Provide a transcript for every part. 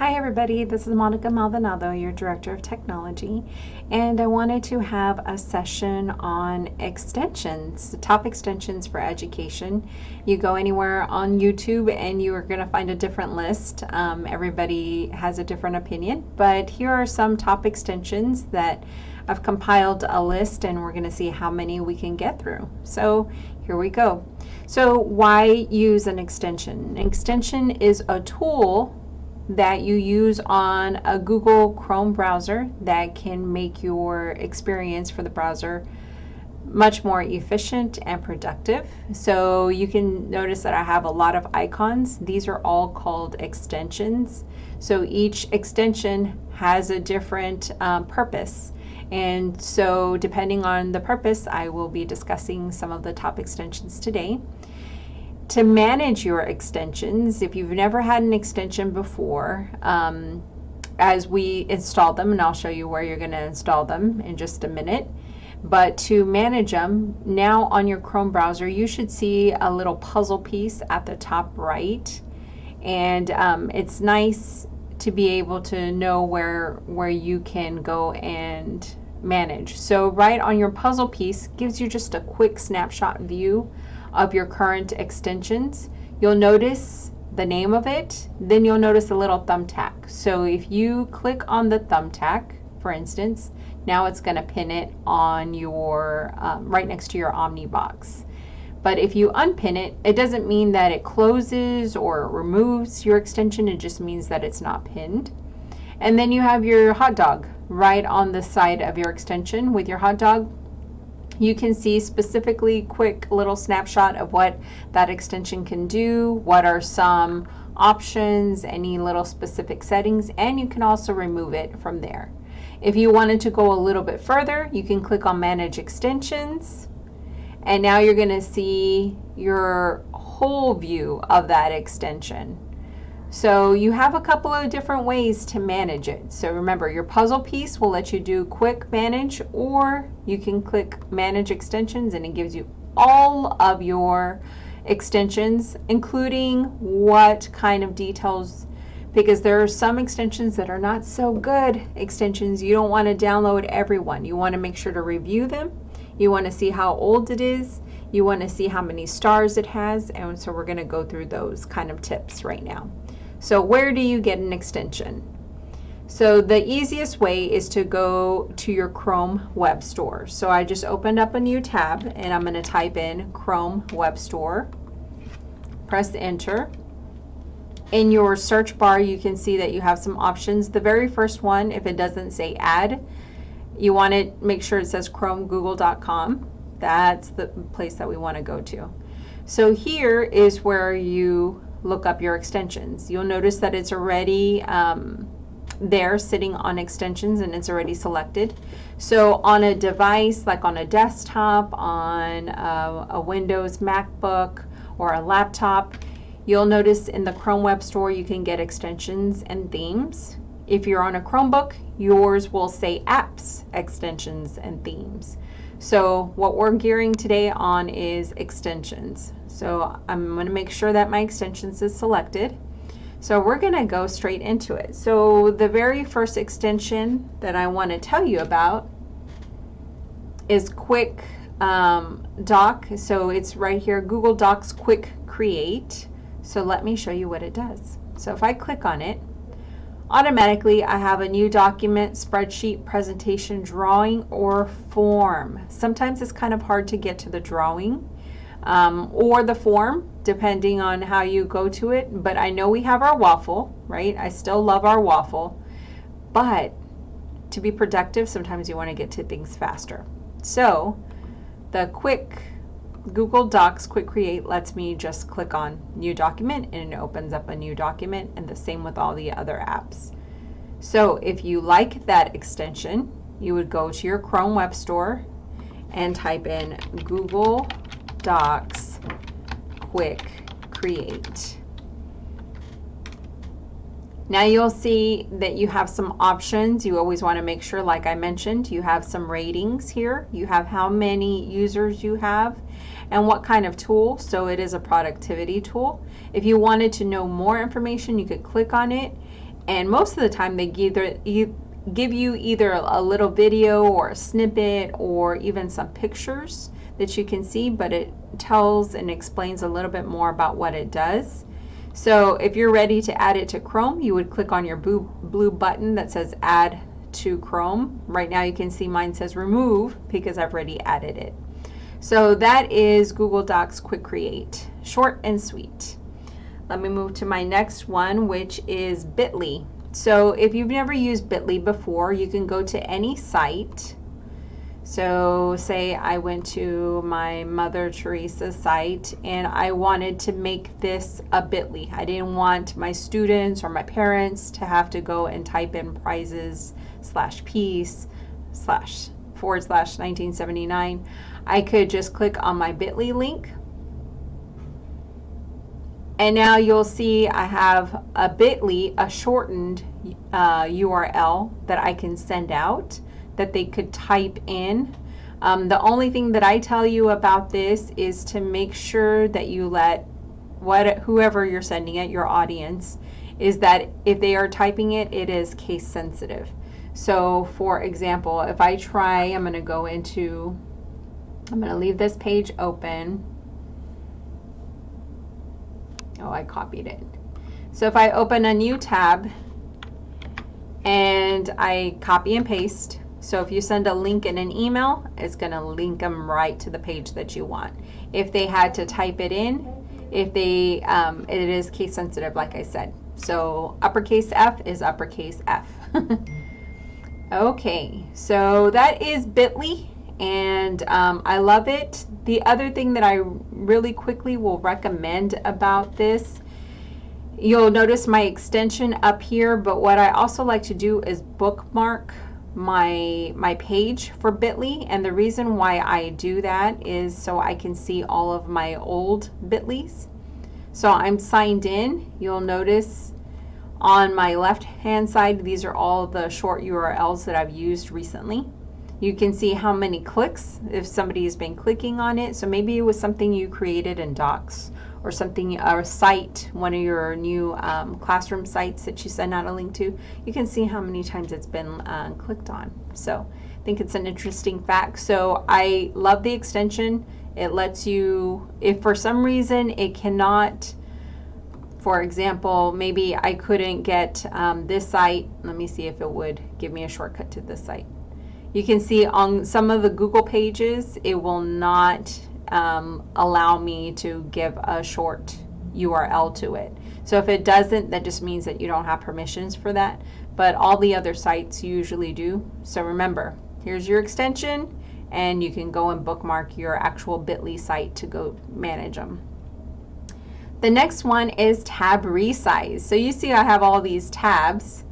Hi everybody, this is Monica Maldonado, your Director of Technology, and I wanted to have a session on extensions, top extensions for education. You go anywhere on YouTube and you are going to find a different list. Everybody has a different opinion, but here are some top extensions that I've compiled a list and we're going to see how many we can get through. So here we go. So why use an extension? An extension is a tool that you use on a Google Chrome browser that can make your experience for the browser much more efficient and productive. So you can notice that I have a lot of icons. These are all called extensions. So each extension has a different purpose. And so depending on the purpose, I will be discussing some of the top extensions today. To manage your extensions, if you've never had an extension before, as we install them, and I'll show you where you're going to install them in just a minute, but to manage them, now on your Chrome browser, you should see a little puzzle piece at the top right, and it's nice to be able to know where you can go and manage. So right on your puzzle piece gives you just a quick snapshot view of your current extensions. You'll notice the name of it, then you'll notice a little thumbtack. So if you click on the thumbtack, for instance, now it's going to pin it on your right next to your Omnibox. But if you unpin it, it doesn't mean that it closes or removes your extension, it just means that it's not pinned. And then you have your hot dog right on the side of your extension. With your hot dog, you can see specifically quick little snapshot of what that extension can do, what are some options, any little specific settings, and you can also remove it from there. If you wanted to go a little bit further, you can click on Manage Extensions, and now you're going to see your whole view of that extension. So you have a couple of different ways to manage it. So remember, your puzzle piece will let you do quick manage, or you can click Manage Extensions and it gives you all of your extensions, including what kind of details, because there are some extensions that are not so good extensions. You don't want to download every one. You want to make sure to review them. You want to see how old it is. You want to see how many stars it has. And so we're going to go through those kind of tips right now. So where do you get an extension? So the easiest way is to go to your Chrome Web Store. So I just opened up a new tab and I'm going to type in Chrome Web Store. Press enter. In your search bar, you can see that you have some options. The very first one, if it doesn't say add, you want to make sure it says chromegoogle.com. That's the place that we want to go to. So here is where you look up your extensions. You'll notice that it's already there sitting on extensions and it's already selected. So on a device, like on a desktop, on a Windows MacBook or a laptop, you'll notice in the Chrome Web Store you can get extensions and themes. If you're on a Chromebook, yours will say apps, extensions, and themes. So what we're gearing today on is extensions. So I'm going to make sure that my extensions is selected. So we're going to go straight into it. So the very first extension that I want to tell you about is Quick Doc. So it's right here, Google Docs Quick Create. So let me show you what it does. So if I click on it, automatically I have a new document, spreadsheet, presentation, drawing, or form. Sometimes it's kind of hard to get to the drawing or the form, depending on how you go to it. But I know we have our waffle, right? I still love our waffle. But to be productive, sometimes you want to get to things faster. So the quick Google Docs Quick Create lets me just click on New Document and it opens up a new document, and the same with all the other apps. So if you like that extension, you would go to your Chrome Web Store and type in Google Docs Quick Create. Now you'll see that you have some options. You always want to make sure, like I mentioned, you have some ratings here. You have how many users you have and what kind of tool. So it is a productivity tool. If you wanted to know more information, you could click on it And most of the time they give you either a little video or a snippet or even some pictures that you can see, but it tells and explains a little bit more about what it does. So if you're ready to add it to Chrome, you would click on your blue button that says add to Chrome. Right now you can see mine says remove because I've already added it. So that is Google Docs Quick Create, short and sweet. Let me move to my next one, which is Bitly. So if you've never used Bitly before, you can go to any site. So say I went to my Mother Teresa site and I wanted to make this a Bitly. I didn't want my students or my parents to have to go and type in prizes/peace//1979. I could just click on my Bitly link. And now you'll see I have a Bitly, a shortened URL that I can send out that they could type in. The only thing that I tell you about this is to make sure that you let whoever you're sending it, your audience, is that if they are typing it, it is case sensitive. So for example, if I try, I'm going to leave this page open. Oh, I copied it. So if I open a new tab and I copy and paste, so if you send a link in an email, it's going to link them right to the page that you want. If they had to type it in, it is case sensitive, like I said. So uppercase F is uppercase F. Okay, so that is Bitly, and I love it. The other thing that I really quickly will recommend about this, you'll notice my extension up here, but what I also like to do is bookmark my page for Bitly, and the reason why I do that is so I can see all of my old Bitlys. So I'm signed in. You'll notice on my left hand side, these are all the short URLs that I've used recently. You can see how many clicks, if somebody has been clicking on it. So maybe it was something you created in Docs or something, or a site, one of your new classroom sites that you send out a link to. You can see how many times it's been clicked on. So I think it's an interesting fact. So I love the extension. It lets you, if for some reason it cannot, for example, maybe I couldn't get this site. Let me see if it would give me a shortcut to this site. You can see on some of the Google pages, it will not allow me to give a short URL to it. So if it doesn't, that just means that you don't have permissions for that. But all the other sites usually do. So remember, here's your extension, and you can go and bookmark your actual Bitly site to go manage them. The next one is tab resize. So you see I have all these tabs.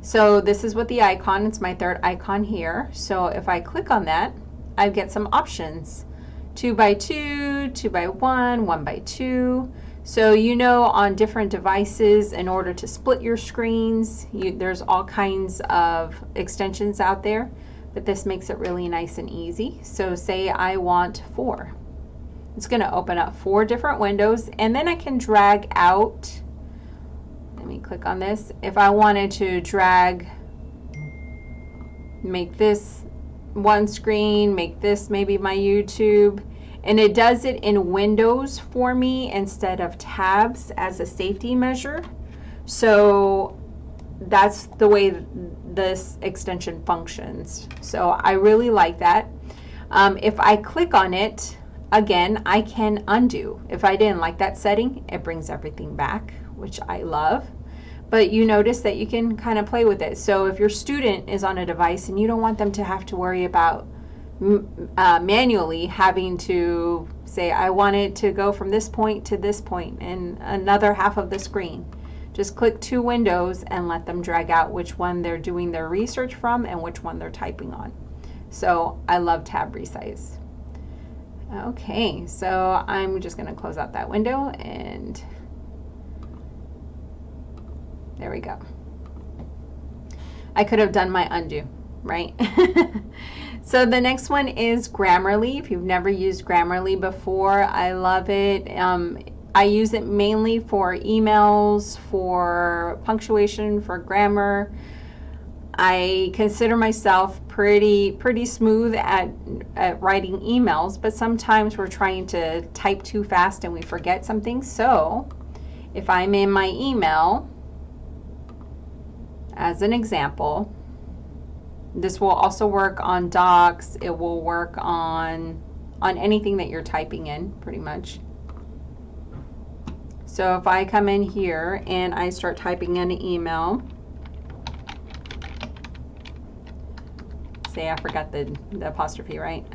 So this is what the icon, it's my third icon here. So if I click on that, I get some options. 2x2, 2x1, 1x2. So you know, on different devices, in order to split your screens, there's all kinds of extensions out there, but this makes it really nice and easy. So say I want 4. It's going to open up 4 different windows, and then I can drag out. Let me click on this. If I wanted to drag, make this one screen, make this maybe my YouTube, and it does it in windows for me instead of tabs as a safety measure. So that's the way this extension functions. So I really like that. If I click on it, again, I can undo. If I didn't like that setting, it brings everything back, which I love. But you notice that you can kind of play with it. So if your student is on a device and you don't want them to have to worry about manually having to say, I want it to go from this point to this point and another half of the screen, just click 2 windows and let them drag out which one they're doing their research from and which one they're typing on. So I love tab resize. Okay, so I'm just going to close out that window, and there we go. I could have done my undo, right? So the next one is Grammarly. If you've never used Grammarly before, I love it. I use it mainly for emails, for punctuation, for grammar. I consider myself pretty smooth at writing emails, but sometimes we're trying to type too fast and we forget something. So if I'm in my email, as an example, this will also work on docs. It will work on anything that you're typing in, pretty much. So if I come in here and I start typing in an email, say I forgot the apostrophe, right?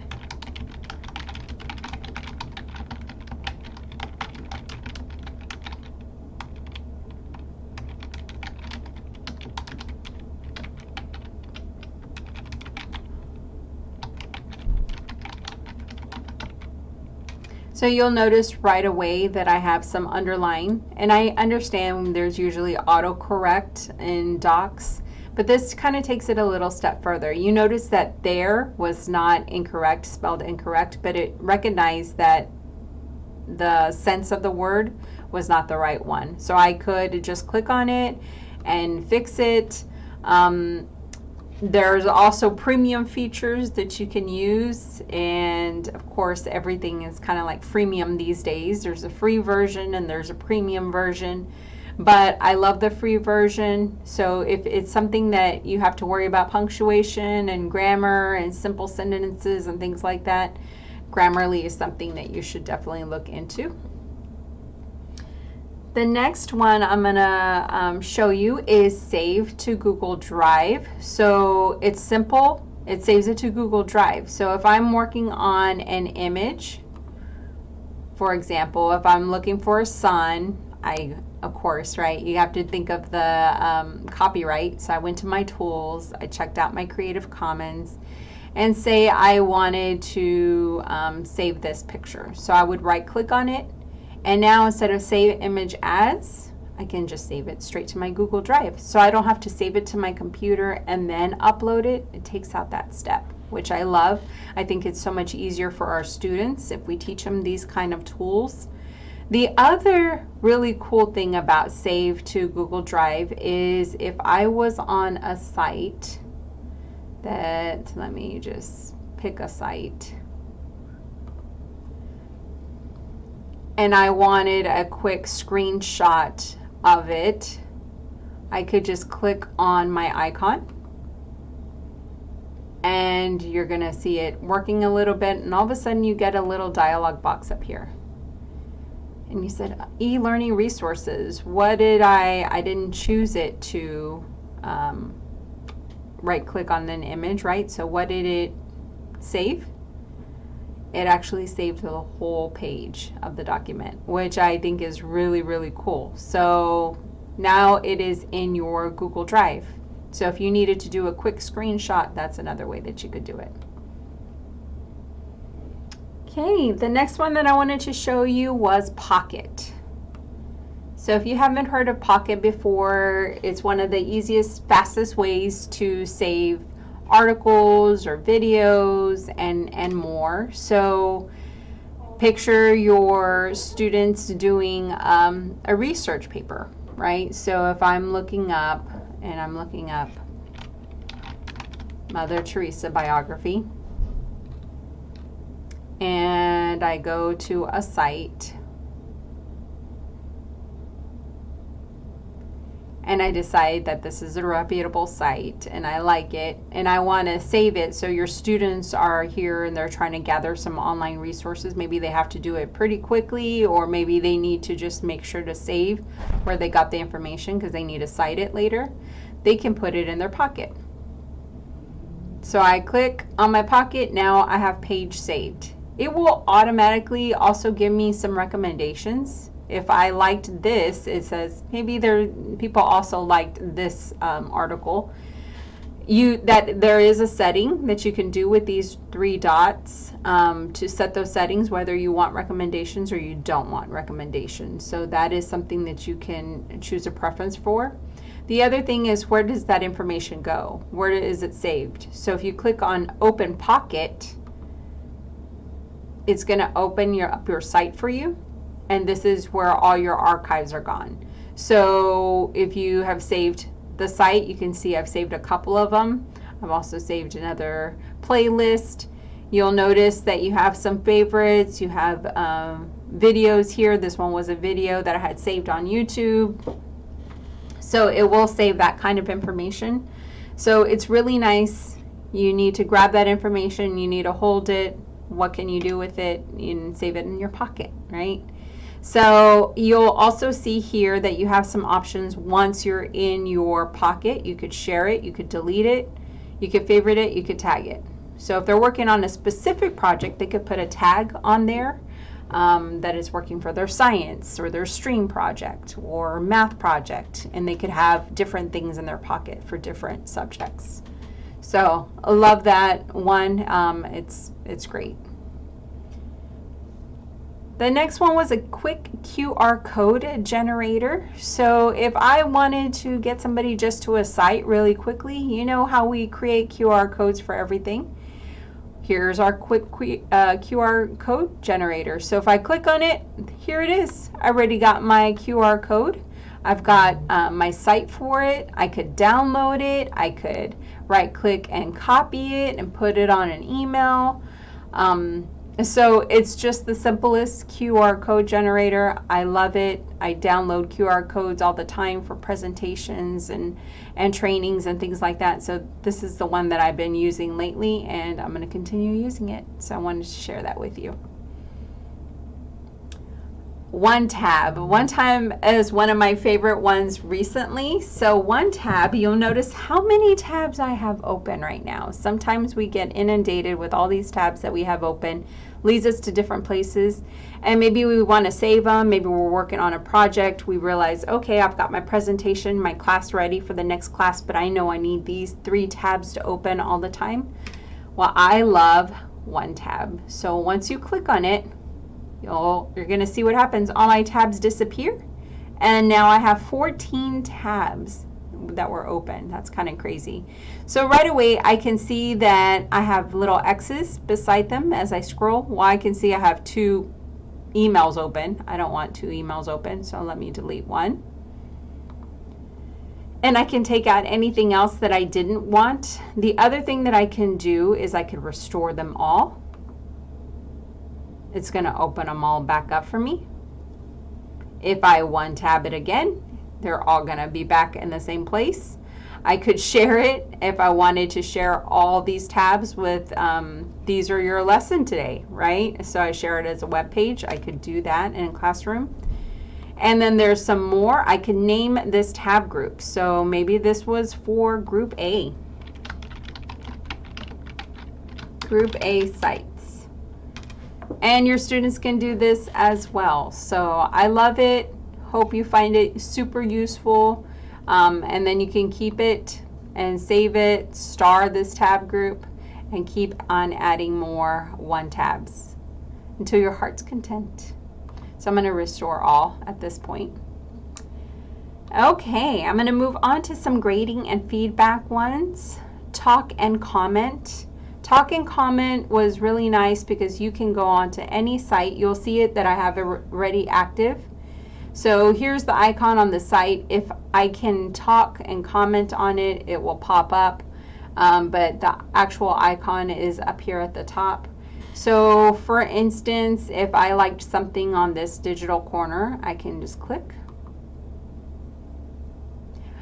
So you'll notice right away that I have some underline, and I understand there's usually autocorrect in docs, but this kind of takes it a little step further. You notice that there was not incorrect, spelled incorrect, but it recognized that the sense of the word was not the right one. So I could just click on it and fix it. There's also premium features that you can use, and of course everything is kind of like freemium these days. There's a free version and there's a premium version, but I love the free version. So if it's something that you have to worry about punctuation and grammar and simple sentences and things like that, Grammarly is something that you should definitely look into. The next one I'm going to show you is Save to Google Drive. So it's simple. It saves it to Google Drive. So if I'm working on an image, for example, if I'm looking for a sun, of course, right, you have to think of the copyright. So I went to my tools, I checked out my Creative Commons, and say I wanted to save this picture. So I would right click on it. And now instead of save image as, I can just save it straight to my Google Drive. So I don't have to save it to my computer and then upload it. It takes out that step, which I love. I think it's so much easier for our students if we teach them these kind of tools. The other really cool thing about Save to Google Drive is if I was on a site that, let me just pick a site, and I wanted a quick screenshot of it, I could just click on my icon and you're gonna see it working a little bit, and all of a sudden you get a little dialog box up here. And you said e-learning resources. What did I didn't choose it to right click on an image, right? So what did it save? It actually saved the whole page of the document, which I think is really, really cool. So now it is in your Google Drive. So if you needed to do a quick screenshot, that's another way that you could do it. Okay, the next one that I wanted to show you was Pocket. So if you haven't heard of Pocket before, it's one of the easiest, fastest ways to save articles or videos and more. So picture your students doing a research paper, right? So if I'm looking up Mother Teresa biography, and I go to a site and I decide that this is a reputable site and I like it and I want to save it. So your students are here and they're trying to gather some online resources. Maybe they have to do it pretty quickly, or maybe they need to just make sure to save where they got the information because they need to cite it later. They can put it in their Pocket. So I click on my Pocket. Now I have page saved. It will automatically also give me some recommendations. If I liked this, it says maybe people also liked this article. That there is a setting that you can do with these three dots to set those settings, whether you want recommendations or you don't want recommendations. So that is something that you can choose a preference for. The other thing is, where does that information go? Where is it saved? So if you click on Open Pocket, it's going to open up your site for you. and this is where all your archives are gone. So if you have saved the site, you can see I've saved a couple of them. I've also saved another playlist. You'll notice that you have some favorites. You have videos here. This one was a video that I had saved on YouTube. So it will save that kind of information. So it's really nice. You need to grab that information. You need to hold it. What can you do with it? And save it in your pocket, right? So you'll also see here that you have some options once you're in your pocket. You could share it, you could delete it, you could favorite it, you could tag it. So if they're working on a specific project, they could put a tag on there that is working for their science or their stream project or math project, and they could have different things in their pocket for different subjects. So I love that one. It's great. The next one was a quick QR code generator. So if I wanted to get somebody just to a site really quickly, you know how we create QR codes for everything. Here's our quick QR code generator. So if I click on it, here it is. I already got my QR code. I've got my site for it. I could download it. I could right click and copy it and put it on an email. So it's just the simplest QR code generator. I love it. I download QR codes all the time for presentations and trainings and things like that. So this is the one that I've been using lately, and I'm going to continue using it. So I wanted to share that with you. OneTab. OneTab is one of my favorite ones recently. So OneTab, you'll notice how many tabs I have open right now. Sometimes we get inundated with all these tabs that we have open, leads us to different places, and maybe we want to save them. Maybe we're working on a project. We realize, okay, I've got my presentation, my class ready for the next class, but I know I need these 3 tabs to open all the time. Well, I love OneTab. So once you click on it, you're going to see what happens. All my tabs disappear, and now I have 14 tabs that were open. That's kind of crazy. So right away I can see that I have little X's beside them as I scroll. Well, I can see I have 2 emails open. I don't want 2 emails open, so let me delete one. And I can take out anything else that I didn't want. The other thing that I can do is I could restore them all. It's going to open them all back up for me. If I OneTab it again, they're all going to be back in the same place. I could share it if I wanted to share all these tabs with these are your lesson today, right? So I share it as a web page. I could do that in Classroom. And then there's some more. I could name this tab group. So maybe this was for Group A. Group A sites. And your students can do this as well. So I love it. Hope you find it super useful. And then you can keep it and save it, star this tab group, and keep on adding more OneTabs until your heart's content. So I'm going to restore all at this point. Okay, I'm going to move on to some grading and feedback ones. Talk and comment. Talk and comment was really nice because you can go on to any site. You'll see it that I have already active. So here's the icon on the site. If I can talk and comment on it, it will pop up. But the actual icon is up here at the top. So for instance, if I liked something on this digital corner, I can just click.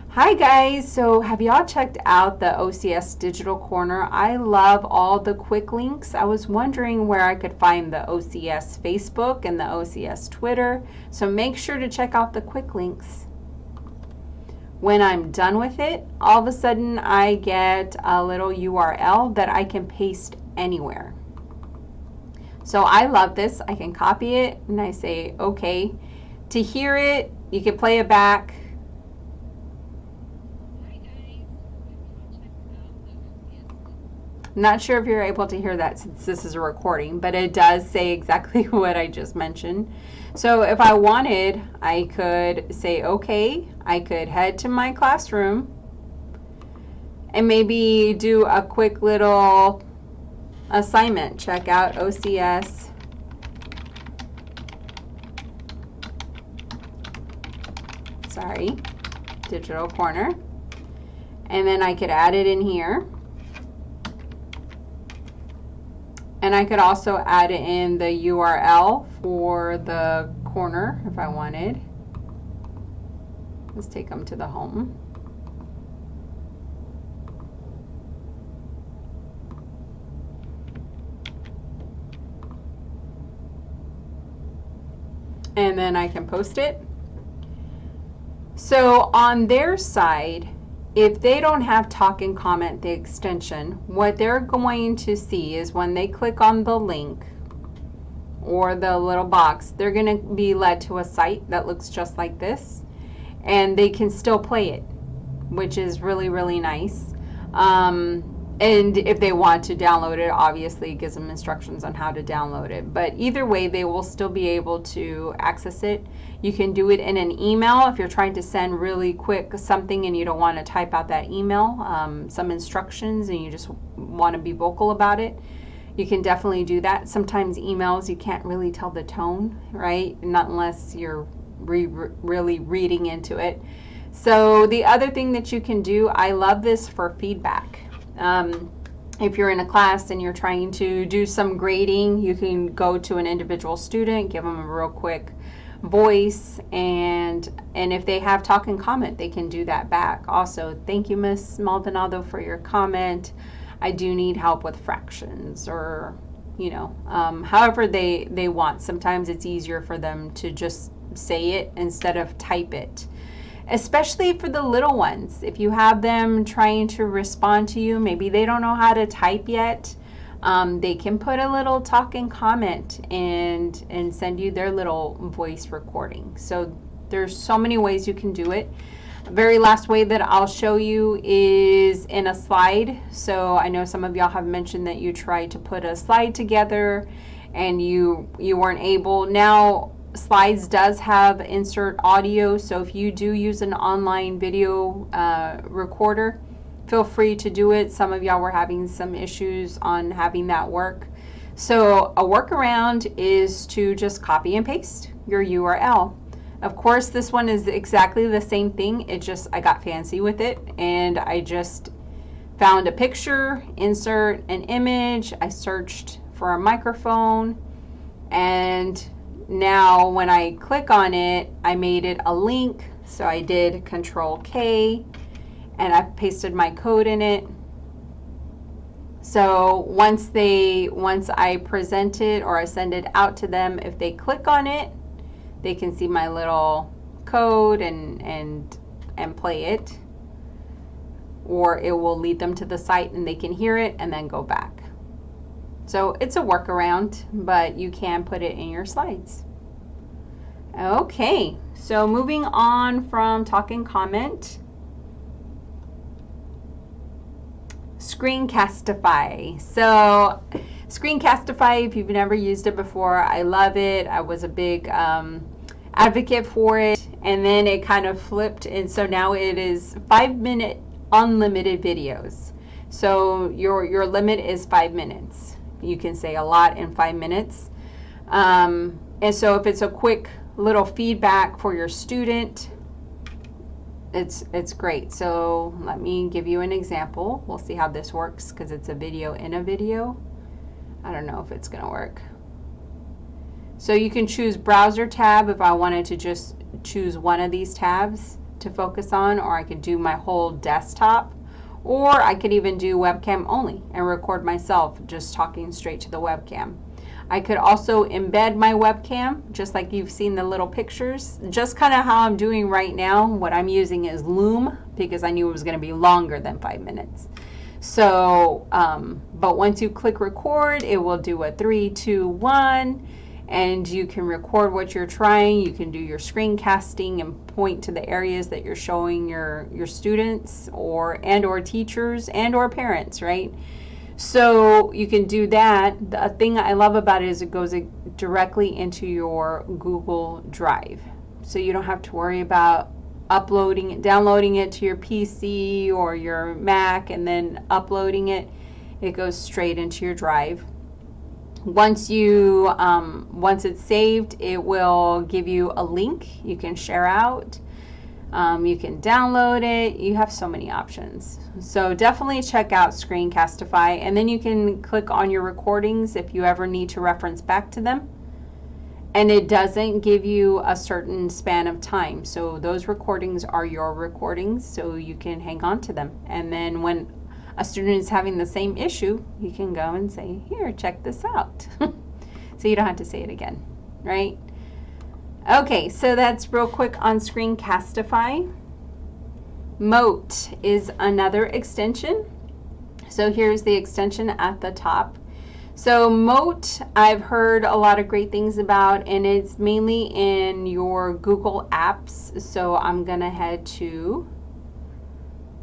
Hi guys, so have y'all checked out the OCS Digital Corner? I love all the quick links. I was wondering where I could find the OCS Facebook and the OCS Twitter, so make sure to check out the quick links. When I'm done with it, all of a sudden I get a little URL that I can paste anywhere. So I love this. I can copy it and I say okay. To hear it, you can play it back. Not sure if you're able to hear that since this is a recording, but it does say exactly what I just mentioned. So if I wanted, I could say okay. I could head to my classroom and maybe do a quick little assignment. Check out OCS sorry, Digital Corner. And then I could add it in here. And I could also add in the URL for the corner if I wanted. Let's take them to the home. And then I can post it. So on their side, if they don't have Talk and Comment, the extension, what they're going to see is when they click on the link or the little box, they're going to be led to a site that looks just like this, and they can still play it, which is really, really nice. And if they want to download it, obviously it gives them instructions on how to download it. But either way, they will still be able to access it. You can do it in an email if you're trying to send really quick something and you don't want to type out that email, some instructions, and you just want to be vocal about it. You can definitely do that. Sometimes emails, you can't really tell the tone, right? Not unless you're really reading into it. So the other thing that you can do, I love this for feedback. If you're in a class and you're trying to do some grading, you can go to an individual student, give them a real quick voice, and if they have Talk and Comment, they can do that back. Also, thank you, Miss Maldonado, for your comment. I do need help with fractions, or however they want. Sometimes it's easier for them to just say it instead of type it. Especially for the little ones, if you have them trying to respond to you, maybe they don't know how to type yet, they can put a little Talk and Comment and send you their little voice recording. So there's so many ways you can do it. Very last way that I'll show you is in a slide. So I know some of y'all have mentioned that you tried to put a slide together and you weren't able. Now Slides does have insert audio, so if you do use an online video recorder, feel free to do it. Some of y'all were having some issues on having that work. So a workaround is to just copy and paste your URL. Of course, this one is exactly the same thing. It just, I got fancy with it and I just found a picture, insert an image, I searched for a microphone, and now when I click on it, I made it a link. So I did Control K and I pasted my code in it. So once I present it or I send it out to them, if they click on it, they can see my little code and play it, or it will lead them to the site and they can hear it and then go back. So it's a workaround, but you can put it in your slides. Okay, so moving on from Talk and Comment, Screencastify. So Screencastify, if you've never used it before, I love it. I was a big advocate for it, and then it kind of flipped, and so now it is 5-minute unlimited videos. So your limit is 5 minutes. You can say a lot in 5 minutes. And so if it's a quick little feedback for your student, it's great. So let me give you an example. We'll see how this works because it's a video in a video. I don't know if it's going to work. So you can choose browser tab if I wanted to just choose one of these tabs to focus on, or I could do my whole desktop. Or I could even do webcam only and record myself just talking straight to the webcam. I could also embed my webcam, just like you've seen the little pictures, just kind of how I'm doing right now. What I'm using is Loom because I knew it was going to be longer than 5 minutes. So, but once you click record, it will do a 3, 2, 1. And you can record what you're trying. You can do your screencasting and point to the areas that you're showing your students or teachers or parents, right? So you can do that. The thing I love about it is it goes directly into your Google Drive. So you don't have to worry about downloading it to your PC or your Mac and then uploading it. It goes straight into your drive. Once it's saved, it will give you a link you can share out. You can download it. You have so many options. So definitely check out Screencastify, and then you can click on your recordings if you ever need to reference back to them. And it doesn't give you a certain span of time. So those recordings are your recordings, so you can hang on to them. And then when a student is having the same issue, you can go and say, here, check this out. So you don't have to say it again, right? Okay, so that's real quick on Screencastify. Mote is another extension. So here's the extension at the top. So Mote, I've heard a lot of great things about, and it's mainly in your Google Apps. So I'm gonna head to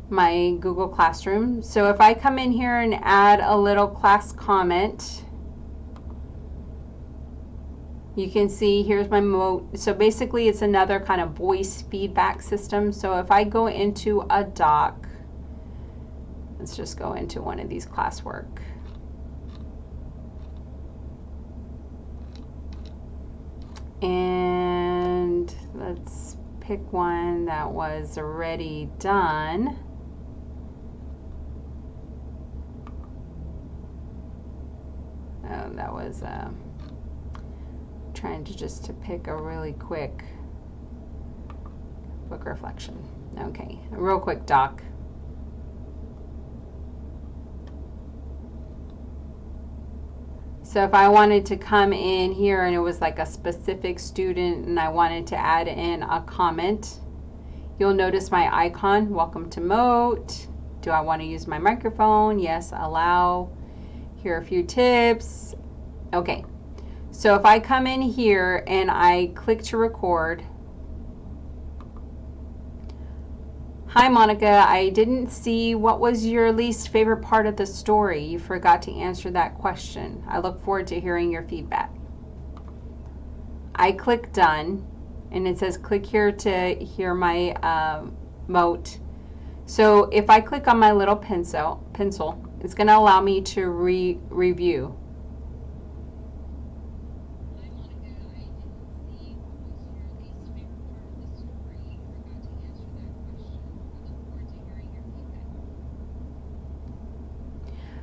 my Google Classroom. So if I come in here and add a little class comment, you can see here's my Mote. So basically it's another kind of voice feedback system. So if I go into a doc, let's just go into one of these classwork. And let's pick one that was already done. Oh, that was trying to pick a really quick book reflection. Okay, a real quick doc. So if I wanted to come in here and it was like a specific student and I wanted to add in a comment, you'll notice my icon, welcome to Mote. Do I want to use my microphone? Yes, allow. Here are a few tips. Okay, so if I come in here and I click to record, hi Monica, I didn't see what was your least favorite part of the story. You forgot to answer that question. I look forward to hearing your feedback. I click done and it says click here to hear my Mote. So if I click on my little pencil, it's going to allow me to review.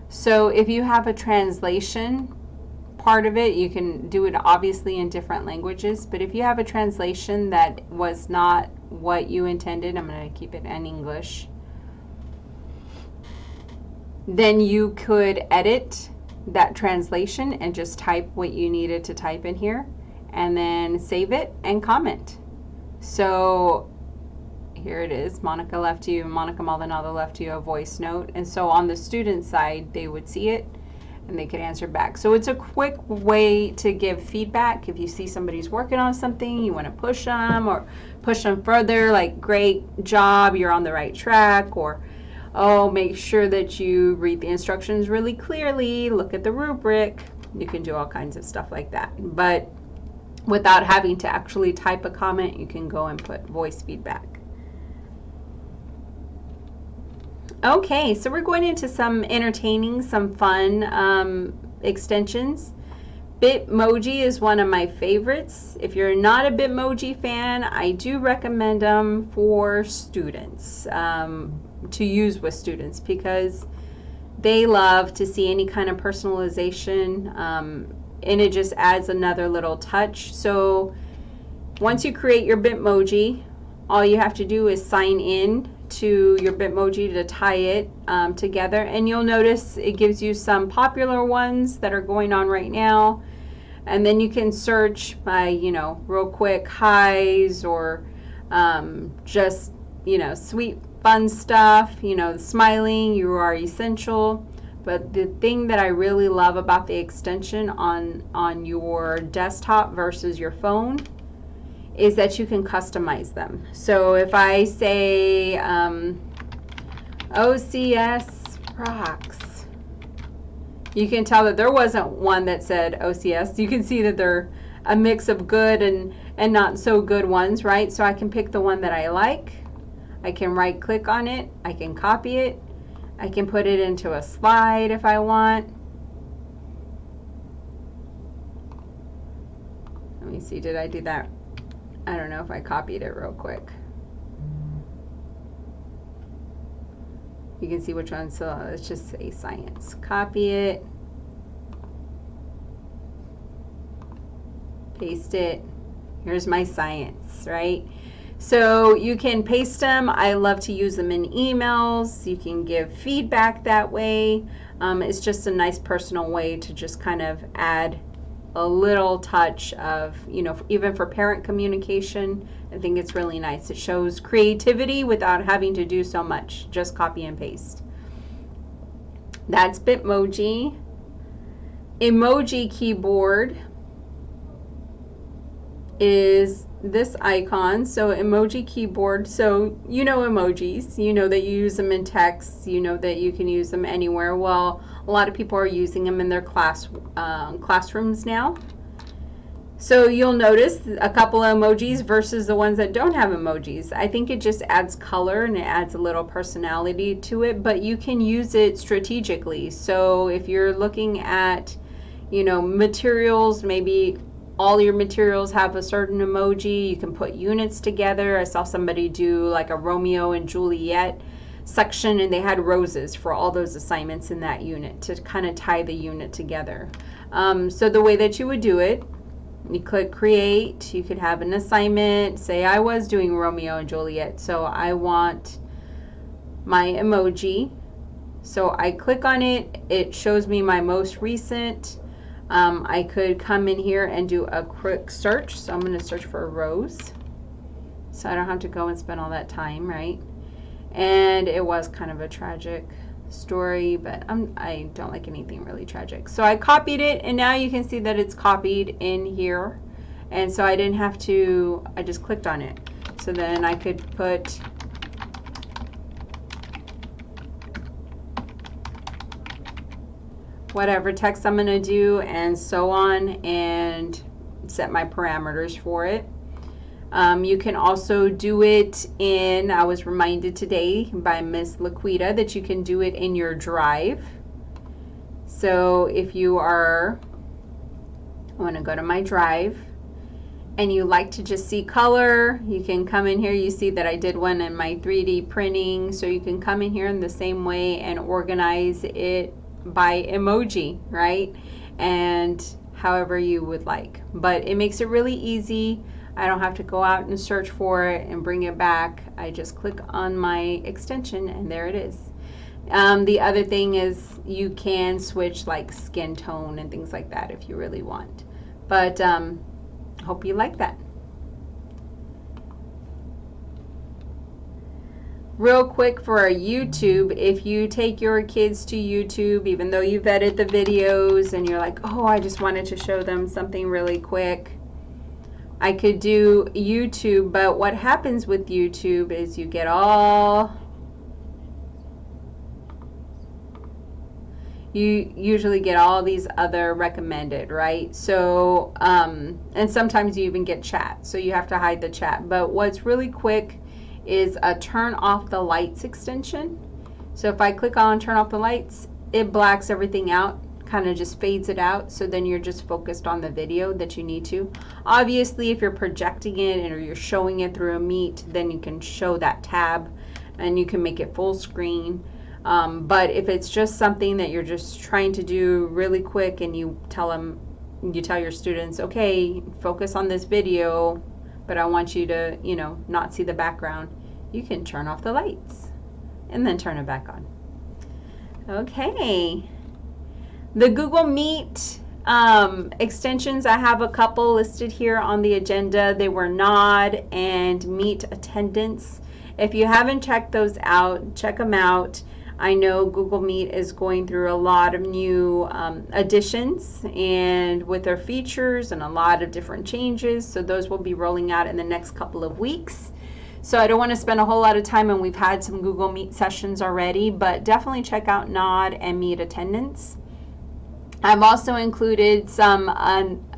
So if you have a translation part of it, you can do it obviously in different languages, but if you have a translation that was not what you intended, I'm going to keep it in English, then you could edit that translation and just type what you needed to type in here and then save it and comment. So here it is, Monica Maldonado left you a voice note, and so on the student side they would see it and they could answer back. So it's a quick way to give feedback. If you see somebody's working on something, you want to push them or push them further, like great job, you're on the right track, or oh, make sure that you read the instructions really clearly, look at the rubric. You can do all kinds of stuff like that, but without having to actually type a comment, you can go and put voice feedback. Okay, so we're going into some entertaining, some fun extensions. Bitmoji is one of my favorites. If you're not a Bitmoji fan, I do recommend them for students, to use with students, because they love to see any kind of personalization, and it just adds another little touch. So once you create your Bitmoji, all you have to do is sign in to your Bitmoji to tie it together, and you'll notice it gives you some popular ones that are going on right now, and then you can search by, you know, real quick highs or just, you know, sweet fun stuff, you know, smiling, you are essential. But the thing that I really love about the extension on your desktop versus your phone is that you can customize them. So if I say OCS rocks, you can tell that there wasn't one that said OCS. You can see that they're a mix of good and not so good ones, right? So I can pick the one that I like. I can right click on it. I can copy it. I can put it into a slide if I want. Let me see, did I do that? I don't know if I copied it real quick. You can see which one. So let's just say science. Copy it. Paste it. Here's my science, right? So you can paste them. I love to use them in emails. You can give feedback that way. It's just a nice personal way to just kind of add a little touch of, you know, even for parent communication. I think it's really nice. It shows creativity without having to do so much. Just copy and paste. That's Bitmoji. Emoji keyboard is this icon. So emoji keyboard, so you know emojis, you know that you use them in text, you know that you can use them anywhere. Well, a lot of people are using them in their classrooms now. So you'll notice a couple of emojis versus the ones that don't have emojis. I think it just adds color and it adds a little personality to it, but you can use it strategically. So if you're looking at, you know, materials, maybe all your materials have a certain emoji. You can put units together. I saw somebody do like a Romeo and Juliet section, and they had roses for all those assignments in that unit to kind of tie the unit together. So the way that you would do it, you click create. You could have an assignment. Say I was doing Romeo and Juliet, so I want my emoji. So I click on it. It shows me my most recent. I could come in here and do a quick search. So I'm going to search for a rose. So I don't have to go and spend all that time, right? And it was kind of a tragic story, but I don't like anything really tragic. So I copied it, and now you can see that it's copied in here. And so I didn't have to, I just clicked on it. So then I could put whatever text I'm going to do and so on, and set my parameters for it. You can also do it in, I was reminded today by Miss Laquita that you can do it in your drive. So if you are, I want to go to my drive, and you like to just see color, you can come in here. You see that I did one in my 3D printing, so you can come in here in the same way and organize it by emoji, right? And however you would like, but it makes it really easy. I don't have to go out and search for it and bring it back. I just click on my extension and there it is. The other thing is you can switch like skin tone and things like that if you really want, but hope you like that. Real quick for our YouTube, if you take your kids to YouTube, even though you've edited the videos and you're like, oh, I just wanted to show them something really quick, I could do YouTube, but what happens with YouTube is you get you usually get all these other recommended, right? So, and sometimes you even get chat, so you have to hide the chat. But what's really quick is a turn off the lights extension. So if I click on turn off the lights, it blacks everything out, kind of just fades it out, so then you're just focused on the video that you need to. Obviously, if you're projecting it or you're showing it through a Meet, then you can show that tab and you can make it full screen. But if it's just something that you're just trying to do really quick and you tell your students, okay, focus on this video, but I want you to, you know, not see the background, you can turn off the lights and then turn it back on. Okay. The Google Meet extensions, I have a couple listed here on the agenda. They were Nod and Meet Attendance. If you haven't checked those out, check them out. I know Google Meet is going through a lot of new additions and with their features and a lot of different changes. So those will be rolling out in the next couple of weeks. So I don't want to spend a whole lot of time, and we've had some Google Meet sessions already, but definitely check out Nod and Meet Attendance. I've also included some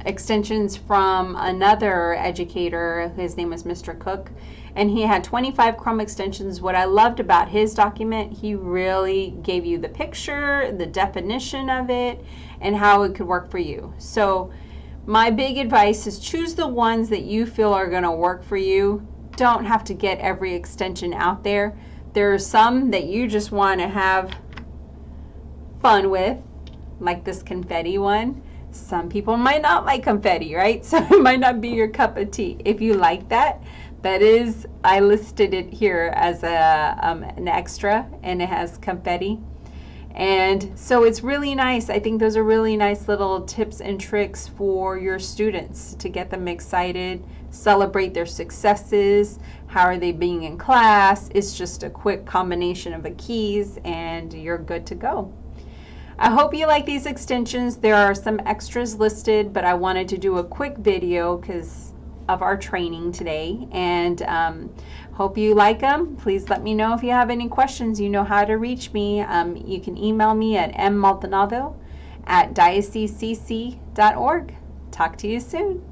extensions from another educator. His name is Mr. Cook, and he had 25 Chrome extensions. What I loved about his document, he really gave you the picture, the definition of it, and how it could work for you. So my big advice is choose the ones that you feel are going to work for you. Don't have to get every extension out there. There are some that you just want to have fun with, like this confetti one. Some people might not like confetti, right? So it might not be your cup of tea. If you like that, that is, I listed it here as an extra, and it has confetti. And so it's really nice. I think those are really nice little tips and tricks for your students to get them excited, celebrate their successes. How are they being in class? It's just a quick combination of the keys and you're good to go. I hope you like these extensions. There are some extras listed, but I wanted to do a quick video because of our training today, and hope you like them. Please let me know if you have any questions. You know how to reach me. You can email me at mmaldonado@diocesecc.org. Talk to you soon.